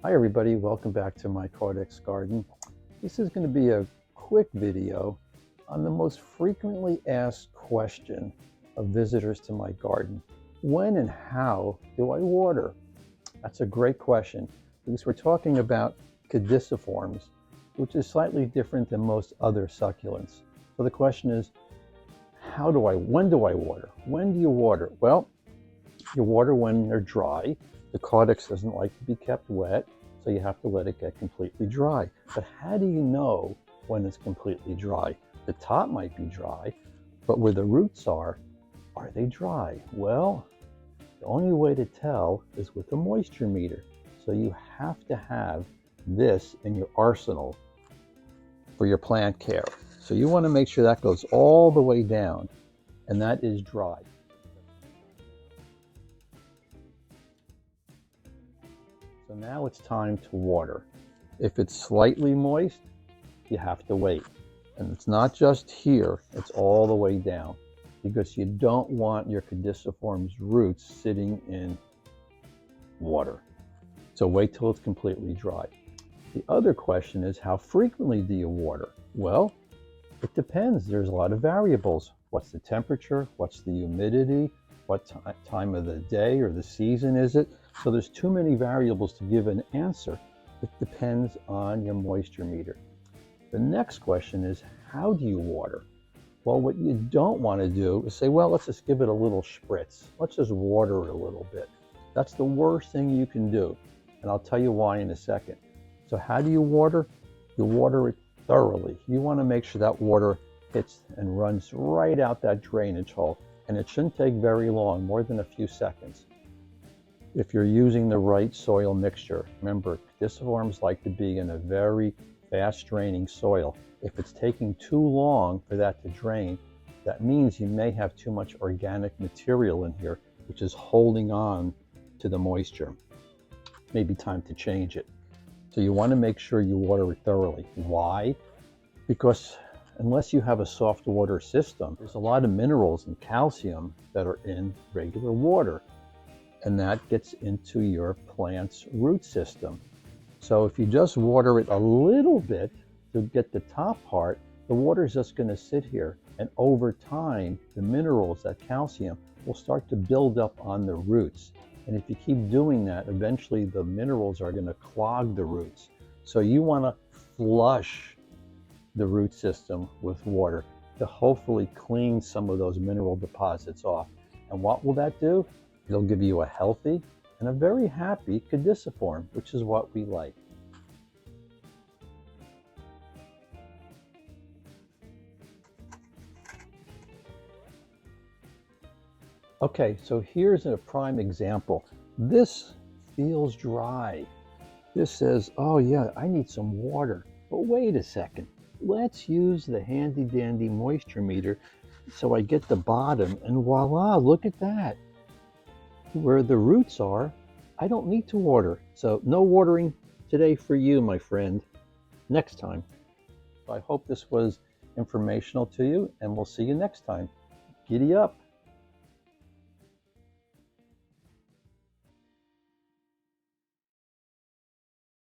Hi everybody, welcome back to my Codex garden. This is going to be a quick video on the most frequently asked question of visitors to my garden. When and how do I water? That's a great question because we're talking about Caudiciforms, which is slightly different than most other succulents. So the question is, when do I water? When do you water? Well, you water when they're dry. The Codex doesn't like to be kept wet, so you have to let it get completely dry. But how do you know when it's completely dry? The top might be dry, but where the roots are they dry? Well, the only way to tell is with a moisture meter. So you have to have this in your arsenal for your plant care. So you want to make sure that goes all the way down, and that is dry. So now it's time to water. If it's slightly moist, you have to wait. And it's not just here, it's all the way down, because you don't want your Caudiciforms roots sitting in water. So wait till it's completely dry. The other question is, how frequently do you water? Well, it depends. There's a lot of variables. What's the temperature? What's the humidity? What time of the day or the season is it? So there's too many variables to give an answer. It depends on your moisture meter. The next question is, how do you water? Well, what you don't want to do is say, well, let's just give it a little spritz. Let's just water it a little bit. That's the worst thing you can do. And I'll tell you why in a second. So how do you water? You water it thoroughly. You want to make sure that water hits and runs right out that drainage hole. And it shouldn't take very long, more than a few seconds. If you're using the right soil mixture, remember, Caudiciforms like to be in a very fast draining soil. If it's taking too long for that to drain, that means you may have too much organic material in here, which is holding on to the moisture. Maybe time to change it. So you want to make sure you water it thoroughly. Why? Because unless you have a soft water system, there's a lot of minerals and calcium that are in regular water, and that gets into your plant's root system. So if you just water it a little bit to get the top part, the water is just going to sit here, and over time the minerals, that calcium, will start to build up on the roots. And if you keep doing that, eventually the minerals are going to clog the roots. So you want to flush the root system with water to hopefully clean some of those mineral deposits off. And what will that do? It'll give you a healthy and a very happy Caudiciform, which is what we like. Okay, so here's a prime example. This feels dry. This says, oh yeah, I need some water. But wait a second. Let's use the handy dandy moisture meter so I get the bottom, and voila, look at that. Where the roots are, I don't need to water. So no watering today for you, my friend. Next time. So I hope this was informational to you, and we'll see you next time. Giddy up.